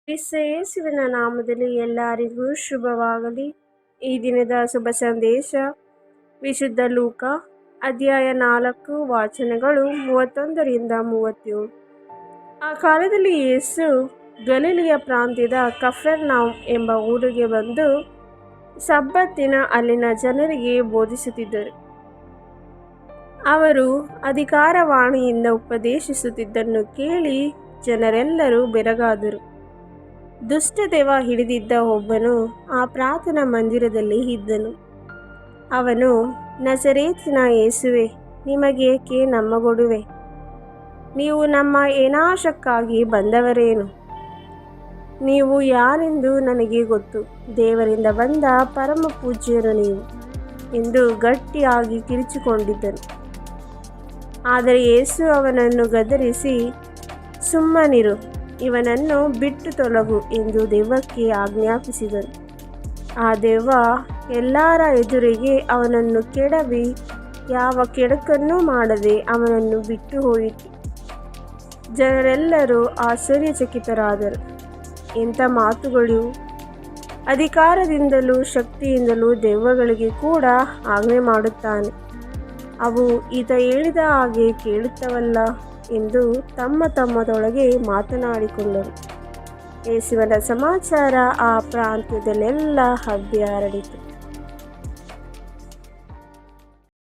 ಕ್ರಿಸ್ತ ಯೇಸುವಿನ ನಾಮದಲ್ಲಿ ಎಲ್ಲರಿಗೂ ಶುಭವಾಗಲಿ. ಈ ದಿನದ ಶುಭ ಸಂದೇಶ ವಿಶುದ್ಧ ಲೂಕ ಅಧ್ಯಾಯ 4 ವಾಚನಗಳು 31ರಿಂದ 37. ಆ ಕಾಲದಲ್ಲಿ ಯೇಸು ಗಲಿಲಿಯ ಪ್ರಾಂತ್ಯದ ಕಫೆರ್ನೌಮ್ ಎಂಬ ಊರಿಗೆ ಬಂದು ಸಬ್ಬತ್ತಿನ ಅಲ್ಲಿನ ಜನರಿಗೆ ಬೋಧಿಸುತ್ತಿದ್ದರು. ಅವರು ಅಧಿಕಾರವಾಣಿಯಿಂದ ಉಪದೇಶಿಸುತ್ತಿದ್ದನ್ನು ಕೇಳಿ ಜನರೆಲ್ಲರೂ ಬೆರಗಾದರು. ದುಷ್ಟದೆವ್ವ ಹಿಡಿದಿದ್ದ ಒಬ್ಬನು ಆ ಪ್ರಾರ್ಥನಾ ಮಂದಿರದಲ್ಲಿ ಇದ್ದನು. ಅವನು, ನಜರೇತಿನ ಯೇಸುವೇ, ನಿಮಗೇಕೆ ನಮ್ಮ ಗೊಡುವೆ? ನೀವು ನಮ್ಮ ವಿನಾಶಕ್ಕಾಗಿ ಬಂದವರೇನು? ನೀವು ಯಾರೆಂದು ನನಗೆ ಗೊತ್ತು. ದೇವರಿಂದ ಬಂದ ಪರಮ ಪೂಜ್ಯರು ನೀವು ಎಂದು ಗಟ್ಟಿಯಾಗಿ ಕಿರಿಚಿಕೊಂಡಿದ್ದನು. ಆದರೆ ಯೇಸು ಅವನನ್ನು ಗದರಿಸಿ, ಸುಮ್ಮನಿರು, ಇವನನ್ನು ಬಿಟ್ಟು ತೊಲಗು ಎಂದು ದೆವ್ವಕ್ಕೆ ಆಜ್ಞಾಪಿಸಿದನು. ಆ ದೆವ್ವ ಎಲ್ಲರ ಎದುರಿಗೆ ಅವನನ್ನು ಕೆಡವಿ ಯಾವ ಕೆಡುಕನ್ನೂ ಮಾಡದೆ ಅವನನ್ನು ಬಿಟ್ಟು ಹೋಯಿತು. ಜನರೆಲ್ಲರೂ ಆಶ್ಚರ್ಯಚಕಿತರಾದರು. ಎಂಥ ಮಾತುಗಳು! ಅಧಿಕಾರದಿಂದಲೂ ಶಕ್ತಿಯಿಂದಲೂ ದೆವ್ವಗಳಿಗೆ ಕೂಡ ಆಜ್ಞೆ ಮಾಡುತ್ತಾನೆ. ಅವು ಈತ ಹೇಳಿದ ಹಾಗೆ ಕೇಳುತ್ತವಲ್ಲ ಎಂದು ತಮ್ಮದೊಳಗೆ ಮಾತನಾಡಿಕೊಂಡರು. ಯೇಸುವಿನ ಸಮಾಚಾರ ಆ ಪ್ರಾಂತ್ಯದಲ್ಲೆಲ್ಲ ಹಬ್ಬಿ ಹರಡಿತು.